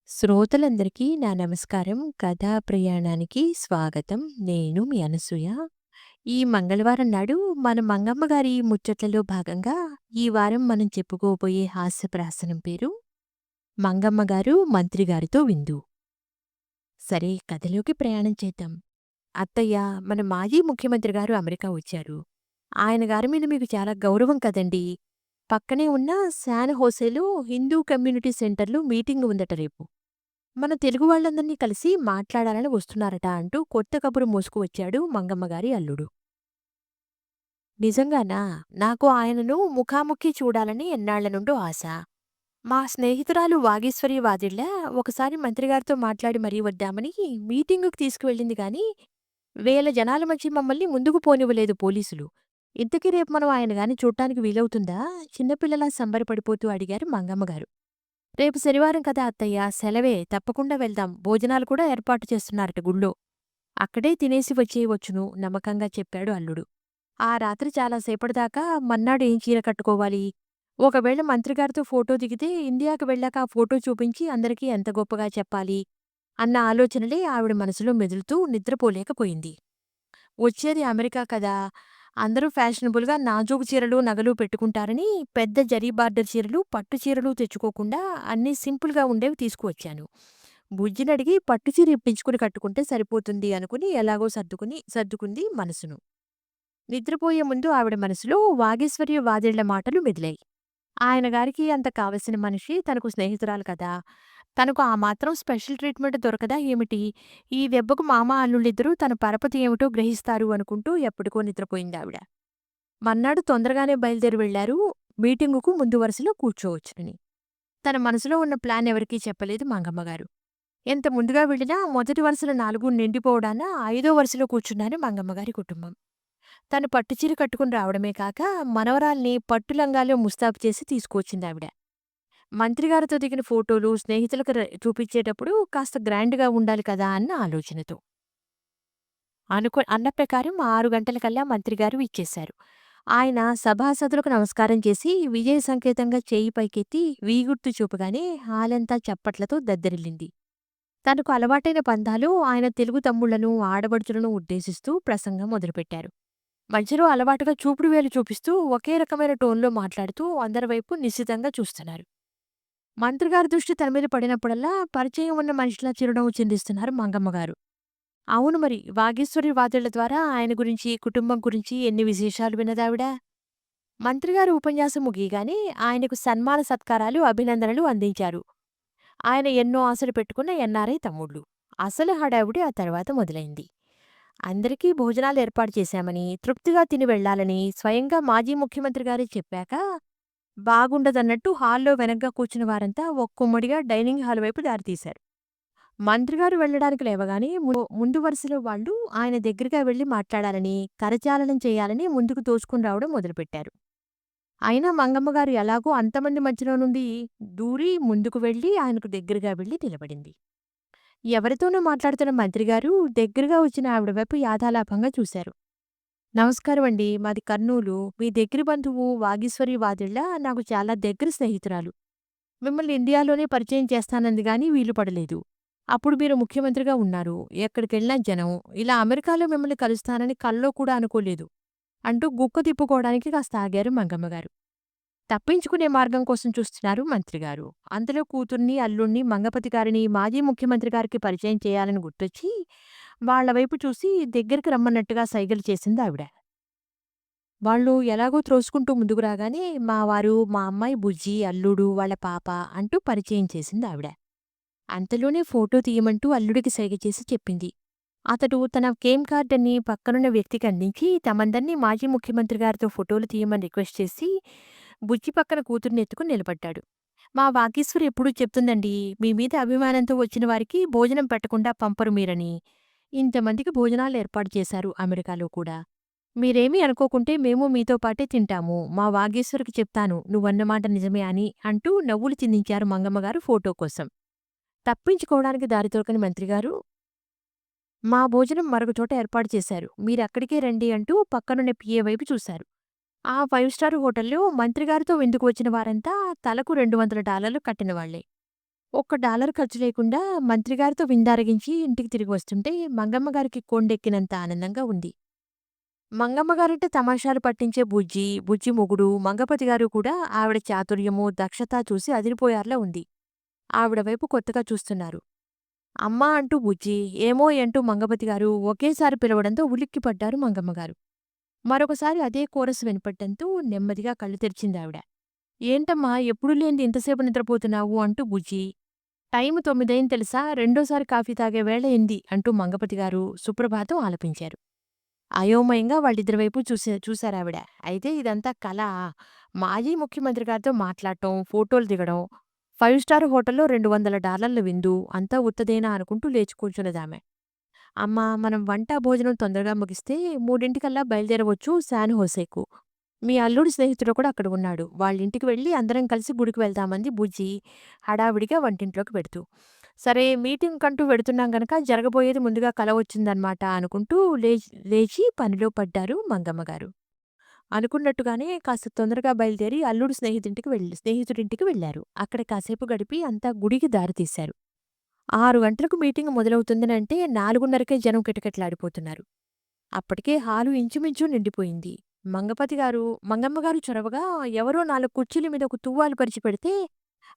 శ్రోతలందరికీ నా నమస్కారం. కథా ప్రయాణానికి స్వాగతం. నేను మీ అనసూయ. ఈ మంగళవారం నాడు మన మంగమ్మ గారి ముచ్చట్లలో భాగంగా ఈ వారం మనం చెప్పుకోబోయే హాస్యప్రహసనం పేరు 'మంగమ్మ గారు మంత్రి గారితో విందు'. సరే కథలోకి ప్రయాణం చేద్దాం. అత్తయ్య, మన మాజీ ముఖ్యమంత్రి గారు అమెరికా వచ్చారు. ఆయన గారి మీద మీకు చాలా గౌరవం కదండీ! పక్కనే ఉన్న శాన్ హోసేలో హిందూ కమ్యూనిటీ సెంటర్‌లో మీటింగ్ ఉందట రేపు. మన తెలుగు వాళ్ళందర్నీ కలిసి మాట్లాడాలని వస్తున్నారట అంటూ కొత్త కబురు మోసుకువచ్చాడు మంగమ్మగారి అల్లుడు. నిజంగానా? నాకు ఆయనను ముఖాముఖి చూడాలని ఎన్నాళ్ల నుండో ఆశ. మా స్నేహితురాలు వాగీశ్వరి వాదిళ్ళ ఒకసారి మంత్రిగారితో మాట్లాడి మరీ వద్దామని మీటింగుకి తీసుకువెళ్ళింది గాని, వేల జనాల మధ్య మమ్మల్ని ముందుకు పోనివ్వలేదు పోలీసులు. ఇంతకీ రేపు మనం ఆయన గాని చూడ్డానికి వీలవుతుందా? చిన్నపిల్లలా సంబరపడిపోతూ అడిగారు మంగమ్మగారు. రేపు శనివారం కదా అత్తయ్య, సెలవే, తప్పకుండా వెళ్దాం. భోజనాలు కూడా ఏర్పాటు చేస్తున్నారట గుళ్ళో. అక్కడే తినేసి వచ్చేయవచ్చును నమ్మకంగా చెప్పాడు అల్లుడు. ఆ రాత్రి చాలాసేపటిదాకా మన్నాడు ఏం చీర కట్టుకోవాలి, ఒకవేళ మంత్రిగారితో ఫోటో దిగితే ఇండియాకి వెళ్ళాక ఆ ఫోటో చూపించి అందరికీ ఎంత గొప్పగా చెప్పాలి అన్న ఆలోచనలే ఆవిడ మనసులో మెదులుతూ నిద్రపోలేకపోయింది. వచ్చేది అమెరికా కదా! అందరూ ఫ్యాషనబుల్‌గా నాజూకు చీరలు, నగలు పెట్టుకుంటారని పెద్ద జరీ బార్డర్ చీరలు, పట్టు చీరలు తెచ్చుకోకుండా అన్నీ సింపుల్‌గా ఉండేవి తీసుకువచ్చాను. బుజ్జినడిగి పట్టు చీర ఇప్పించుకుని కట్టుకుంటే సరిపోతుంది అనుకుని ఎలాగో సర్దుకుంది మనసును. నిద్రపోయే ముందు ఆవిడ మనసులో వాగీశ్వర్య వాదిళ్ల మాటలు మెదిలాయి. ఆయన గారికి అంత కావలసిన మనిషి తనకు స్నేహితురాలు కదా! తనకు ఆ మాత్రం స్పెషల్ ట్రీట్‌మెంట్ దొరకదా ఏమిటి? ఈ దెబ్బకు మామ, అల్లుళ్ళిద్దరూ తన పరపతి ఏమిటో గ్రహిస్తారు అనుకుంటూ ఎప్పటికో నిద్రపోయిందావిడ. మర్నాడు తొందరగానే బయలుదేరి వెళ్లారు మీటింగుకు ముందు వరుసలో కూర్చోవచ్చునని. తన మనసులో ఉన్న ప్లాన్ ఎవరికీ చెప్పలేదు మంగమ్మగారు. ఎంత ముందుగా వెళ్ళినా మొదటి వరుసలో 4 నిండిపోవడాన ఐదో వరుసలో కూర్చున్నారు మంగమ్మగారి కుటుంబం. తను పట్టుచీర కట్టుకుని రావడమే కాక మనవరాల్ని పట్టు లంగాలో ముస్తాబు చేసి తీసుకువచ్చిందావిడ. మంత్రిగారితో దిగిన ఫోటోలు స్నేహితులకు చూపించేటప్పుడు కాస్త గ్రాండ్‌గా ఉండాలి కదా అన్న ఆలోచనతో. అన్న ప్రకారం 6 గంటలకల్లా మంత్రిగారు ఇచ్చేశారు. ఆయన సభాసదులకు నమస్కారం చేసి విజయ సంకేతంగా చేయి పైకెత్తి వీగుర్తు చూపగానే హాలంతా చప్పట్లతో దద్దరిల్లింది. తనకు అలవాటైన పందాలు ఆయన తెలుగు తమ్ముళ్లను, ఆడబడుచులను ఉద్దేశిస్తూ ప్రసంగం మొదలుపెట్టారు. మధ్యలో అలవాటుగా చూపుడు వేలు చూపిస్తూ ఒకే రకమైన టోన్‌లో మాట్లాడుతూ అందరి వైపు నిశితంగా చూస్తున్నారు. మంత్రిగారి దృష్టి తన మీద పడినప్పుడల్లా పరిచయం ఉన్న మనిషిలా చిరునవ్వు చిందిస్తున్నారు మంగమ్మగారు. అవును మరి, వాగీశ్వరి వాదుల ద్వారా ఆయన గురించి, కుటుంబం గురించి ఎన్ని విశేషాలు విన్నదావిడ. మంత్రిగారు ఉపన్యాసం ముగియగానే ఆయనకు సన్మాన సత్కారాలు, అభినందనలు అందించారు. ఆయన ఎన్నో ఆశలు పెట్టుకున్న ఎన్ఆర్ఐ తమ్ముళ్ళు. అసలు హడావుడి ఆ తర్వాత మొదలైంది. అందరికీ భోజనాలు ఏర్పాటు చేశామని, తృప్తిగా తిని వెళ్లాలని స్వయంగా మాజీ ముఖ్యమంత్రి గారే చెప్పాక, బాగుండదన్నట్టు హాల్లో వెనగ్గా కూర్చున్న వారంతా ఒక్కొమ్మడిగా డైనింగ్ హాల్ వైపు దారితీశారు. మంత్రిగారు వెళ్ళడానికి లేవగానే ముందు వరుసలో వాళ్ళు ఆయన దగ్గరగా వెళ్లి మాట్లాడాలని, కరచాలనం చేయాలని ముందుకు తోసుకుని రావడం మొదలుపెట్టారు. అయినా మంగమ్మగారు ఎలాగో అంతమంది మధ్యలో నుండి దూరి ముందుకు వెళ్లి ఆయనకు దగ్గరగా వెళ్లి నిలబడింది. ఎవరితోనో మాట్లాడుతున్న మంత్రిగారు దగ్గరగా వచ్చిన ఆవిడ వైపు యాదాలాపంగా చూశారు. నమస్కారమండి, మాది కర్నూలు. మీ దగ్గరి బంధువు వాగీశ్వరి వాదిళ్ళ నాకు చాలా దగ్గర స్నేహితురాలు. మిమ్మల్ని ఇండియాలోనే పరిచయం చేస్తానంది గాని వీలు పడలేదు. అప్పుడు మీరు ముఖ్యమంత్రిగా ఉన్నారు. ఎక్కడికెళ్ళినా జనం. ఇలా అమెరికాలో మిమ్మల్ని కలుస్తానని కల్లో కూడా అనుకోలేదు అంటూ గుక్క తిప్పుకోవడానికి కాస్త ఆగారు మంగమ్మగారు. తప్పించుకునే మార్గం కోసం చూస్తున్నారు మంత్రిగారు. అంతలో కూతుర్ని, అల్లుణ్ణి, మంగపతి గారిని మాజీ ముఖ్యమంత్రి గారికి పరిచయం చేయాలని గుర్తొచ్చి వాళ్ళ వైపు చూసి దగ్గరికి రమ్మన్నట్టుగా సైగలు చేసిందావిడ. వాళ్ళు ఎలాగో త్రోసుకుంటూ ముందుకు రాగానే మా వారు, మా అమ్మాయి బుజ్జి, అల్లుడు, వాళ్ళ పాప అంటూ పరిచయం చేసిందావిడ. అంతలోనే ఫోటో తీయమంటూ అల్లుడికి సైగ చేసి చెప్పింది. అతడు తన కేమ్ కార్డని పక్కనున్న వ్యక్తికి అందించి తమందర్నీ మాజీ ముఖ్యమంత్రి గారితో ఫోటోలు తీయమని రిక్వెస్ట్ చేసి బుజ్జి పక్కన కూతుర్ని ఎత్తుకుని నిలబడ్డాడు. మా వాగీశ్వరి ఎప్పుడూ చెప్తుందండి, మీ మీద అభిమానంతో వచ్చిన వారికి భోజనం పెట్టకుండా పంపరు మీరని. ఇంతమందికి భోజనాలు ఏర్పాటు చేశారు అమెరికాలో కూడా. మీరేమీ అనుకోకుంటే మేము మీతో పాటే తింటాము. మా వాగేశ్వరికి చెప్తాను నువ్వన్నమాట నిజమే అని అంటూ నవ్వులు చిందించారు మంగమ్మగారు ఫోటో కోసం. తప్పించుకోవడానికి దారి దొరకని మంత్రిగారు, మా భోజనం మరొక చోట ఏర్పాటు చేశారు. మీరక్కడికే రండి అంటూ పక్కనున్న పిఏ వైపు చూశారు. ఆ 5 స్టార్ హోటల్లో మంత్రిగారితో విందుకు వచ్చిన వారంతా తలకు $200 కట్టినవాళ్లే. ఒక్క డాలర్ ఖర్చు లేకుండా మంత్రిగారితో విందారగించి ఇంటికి తిరిగి వస్తుంటే మంగమ్మ గారికి కొండెక్కినంత ఆనందంగా ఉంది. మంగమ్మ గారంటే తమాషాలు పట్టించే బుజ్జి, బుజ్జి మొగుడు, మంగపతి గారు కూడా ఆవిడ చాతుర్యము, దక్షత చూసి అదిరిపోయార్లా ఉంది. ఆవిడ వైపు కొత్తగా చూస్తున్నారు. అమ్మా అంటూ బుజ్జి, ఏమోయ్ అంటూ మంగపతి గారు ఒకేసారి పిలవడంతో ఉలిక్కిపడ్డారు మంగమ్మగారు. మరొకసారి అదే కోరస్ వినపడ్డంతో నెమ్మదిగా కళ్ళు తెరిచిందావిడ. ఏంటమ్మా ఎప్పుడూ లేనిది ఇంతసేపు నిద్రపోతున్నావు అంటూ బుజ్జి. టైము 9 తెలుసా? రెండోసారి కాఫీ తాగే వేళ అయింది అంటూ మంగపతి గారు సుప్రభాతం ఆలపించారు. అయోమయంగా వాళ్ళిద్దరి వైపు చూశారావిడ. అయితే ఇదంతా కలా? మాజీ ముఖ్యమంత్రి గారితో మాట్లాడటం, ఫోటోలు దిగడం, 5 స్టార్ హోటల్‌లో $200 విందు అంతా ఉత్తదేనా అనుకుంటూ లేచి కూర్చున్నదామె. అమ్మా మనం వంట, భోజనం తొందరగా ముగిస్తే 3:00కల్లా బయలుదేరవచ్చు శాన్ హోసేకు. మీ అల్లుడి స్నేహితుడు కూడా అక్కడ ఉన్నాడు. వాళ్ళింటికి వెళ్ళి అందరం కలిసి గుడికి వెళ్దామంది బుజ్జి హడావిడిగా వంటింట్లోకి పెడుతూ. సరే మీటింగ్‌కంటూ వెడుతున్నాం గనక జరగబోయేది ముందుగా కల వచ్చిందనమాట అనుకుంటూ లేచి పనిలో పడ్డారు మంగమ్మగారు. అనుకున్నట్టుగానే కాస్త తొందరగా బయలుదేరి అల్లుడు స్నేహితుడింటికి వెళ్లారు. అక్కడ కాసేపు గడిపి అంతా గుడికి దారి తీశారు. 6 గంటలకు మీటింగ్ మొదలవుతుందనంటే 4:30కే జనం కిటకిటలాడిపోతున్నారు. అప్పటికే హాలు ఇంచుమించు నిండిపోయింది. మంగమ్మగారు చొరవగా ఎవరో 4 కుర్చీల మీద ఒక తువ్వాలు పరిచి పెడితే,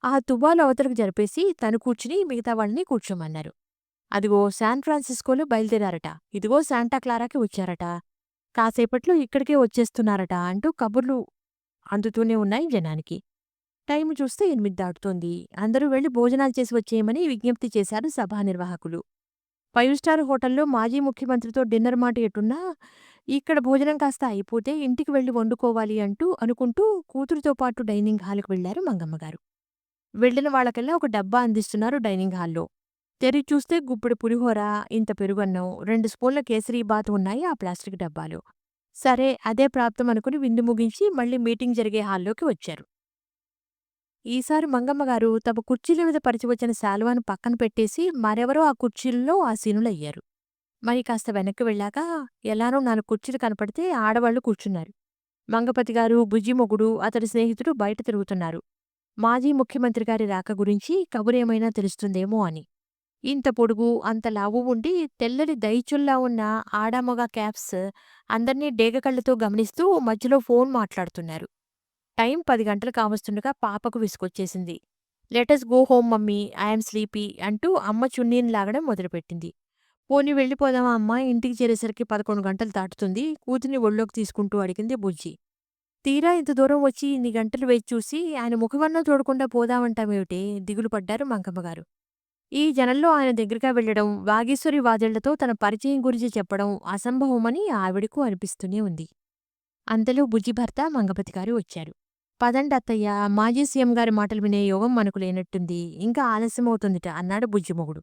ఆ తువ్వాలు అవతలకు జరిపేసి తను కూర్చుని మిగతా వాళ్ళని కూర్చోమన్నారు. అదిగో శాన్ ఫ్రాన్సిస్కోలో బయలుదేరారట. ఇదిగో శాంటా క్లారాకి వచ్చారట. కాసేపట్లో ఇక్కడికే వచ్చేస్తున్నారట అంటూ కబుర్లు అందుతూనే ఉన్నాయి జనానికి. టైము చూస్తే 8 దాటుతోంది. అందరూ వెళ్లి భోజనాలు చేసి వచ్చేయమని విజ్ఞప్తి చేశారు సభా నిర్వాహకులు. 5 స్టార్ హోటల్లో మాజీ ముఖ్యమంత్రితో డిన్నర్ మాట ఎటున్నా, ఇక్కడ భోజనం కాస్త అయిపోతే ఇంటికి వెళ్లి వండుకోవాలి అనుకుంటూ కూతురితో పాటు డైనింగ్ హాల్‌కి వెళ్లారు మంగమ్మగారు. వెళ్ళిన వాళ్ళకల్లా ఒక డబ్బా అందిస్తున్నారు డైనింగ్ హాల్‌లో. తెరిచి చూస్తే గుప్పెడు పులిహోర, ఇంత పెరుగన్నం, 2 స్పూన్ల కేసరీ బాత్ ఉన్నాయి ఆ ప్లాస్టిక్ డబ్బాలో. సరే అదే ప్రాప్తం అనుకుని విందు ముగించి మళ్ళీ మీటింగ్ జరిగే హాల్లోకి వచ్చారు. ఈసారి మంగమ్మగారు తమ కుర్చీల మీద పరిచి వచ్చిన శాలువాను పక్కన పెట్టేసి మరెవరో ఆ కుర్చీల్లో ఆసీనులయ్యారు. మరి కాస్త వెనక్కి వెళ్ళాక ఎలానో 4 కుర్చీలు కనపడితే ఆడవాళ్లు కూర్చున్నారు. మంగపతి గారు, బుజ్జి మొగుడు, అతడి స్నేహితుడు బయట తిరుగుతున్నారు. మాజీ ముఖ్యమంత్రి గారి రాక గురించి కబురేమైనా తెలుస్తుందేమో అని. ఇంత పొడుగు, అంత లావు ఉండి తెల్లటి దయిచుల్లా ఉన్న ఆడామొగ క్యాప్స్ అందర్నీ డేగకళ్ళతో గమనిస్తూ మధ్యలో ఫోన్ మాట్లాడుతున్నారు. టైం 10 గంటలు కావస్తుండగా పాపకు విసుగొచ్చేసింది. Let's go home mummy, I'm sleepy అంటూ అమ్మ చున్నీని లాగడం మొదలుపెట్టింది. పోనీ వెళ్ళిపోదామా అమ్మా, ఇంటికి చేరేసరికి 11 గంటలు దాటుతుంది కూతుర్ని ఒళ్ళోకి తీసుకుంటూ అడిగింది బుజ్జి. తీరా ఇంత దూరం వచ్చి ఇన్ని గంటలు వేచి చూసి ఆయన ముఖమన్నా చూడకుండా పోదామంటామేమిటే దిగులు పడ్డారు మంకమ్మగారు. ఈ జనంలో ఆయన దగ్గరగా వెళ్లడం, వాగీశ్వరి వాదళ్లతో తన పరిచయం గురించి చెప్పడం అసంభవమని ఆవిడకు అనిపిస్తూనే ఉంది. అంతలో బుజ్జి భర్త మంగపతి గారు వచ్చారు. పదండి అత్తయ్య, మాజీ సీఎం గారి మాటలు వినే యోగం మనకు లేనట్టుంది. ఇంకా ఆలస్యమవుతుందిట అన్నాడు బుజ్జిమొగుడు.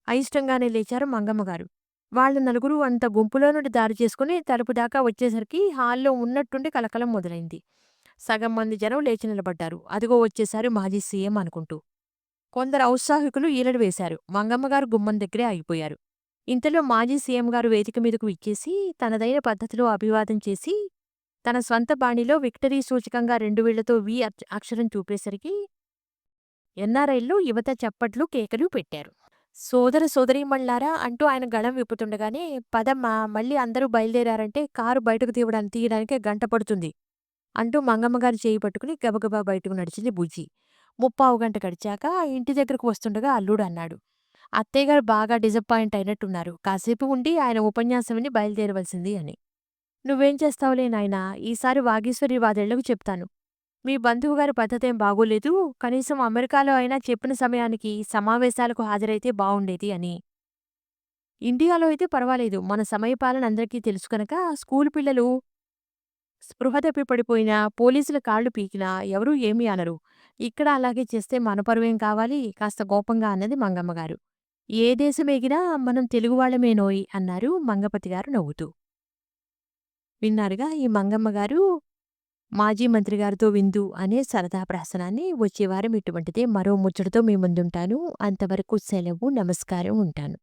అయిష్టంగానే లేచారు మంగమ్మగారు. వాళ్ళు నలుగురు అంత గుంపులో నుండి దారి చేసుకుని తలుపు దాకా వచ్చేసరికి హాల్లో ఉన్నట్టుండి కలకలం మొదలైంది. సగం మంది జనం లేచి నిలబడ్డారు. అదిగో వచ్చేశారు మాజీ సీఎం అనుకుంటూ. కొందరు ఔత్సాహికులు ఈలడి వేశారు. మంగమ్మగారు గుమ్మం దగ్గరే ఆగిపోయారు. ఇంతలో మాజీ సీఎం గారు వేదిక మీదకు విచ్చేసి తనదైన పద్ధతిలో అభివాదం చేసి తన స్వంత బాణిలో విక్టరీ సూచకంగా 2 వేళ్లతో వి అక్షరం చూపేసరికి ఎన్ఆర్ఐల్లో యువత చప్పట్లు, కేకలు పెట్టారు. సోదర సోదరీమణులారా అంటూ ఆయన గళం విప్పుతుండగానే, పదమ్మా మళ్ళీ అందరూ బయలుదేరారంటే కారు బయటకు తీయడానికే గంట పడుతుంది అంటూ మంగమ్మగారి చేయి పట్టుకుని గబగబా బయటకు నడిచింది బుజ్జి. 3/4 గంట గడిచాక ఇంటి దగ్గరకు వస్తుండగా అల్లుడు అన్నాడు. అత్తయ్యగారు బాగా డిసప్పాయింట్ అయినట్టున్నారు. కాసేపు ఉండి ఆయన ఉపన్యాసం విని బయలుదేరవలసింది అని. నువ్వేం చేస్తావులే నాయనా, ఈసారి వాగీశ్వరి వాదేళ్లకు చెప్తాను. మీ బంధువుగారి పద్ధతేం బాగోలేదు. కనీసం అమెరికాలో అయినా చెప్పిన సమయానికి సమావేశాలకు హాజరైతే బావుండేది అని. ఇండియాలో అయితే పర్వాలేదు. మన సమయపాలన అందరికీ తెలుసు కనుక స్కూలు పిల్లలు స్పృహ తప్పి పడిపోయినా, పోలీసుల కాళ్ళు పీకినా ఎవరూ ఏమీ అనరు. ఇక్కడ అలాగే చేస్తే మన పరువేం కావాలి కాస్త కోపంగా అన్నది మంగమ్మగారు. ఏ దేశమేగినా మనం తెలుగువాళ్లమేనోయ్ అన్నారు మంగపతి గారు నవ్వుతూ. విన్నారుగా ఈ మంగమ్మగారు మాజీ మంత్రి గారితో విందు అనే సరదా ప్రహసనాన్ని. వచ్చే వారం ఇటువంటిదే మరో ముచ్చటతో మీ ముందుంటాను. అంతవరకు సెలవు. నమస్కారం. ఉంటాను.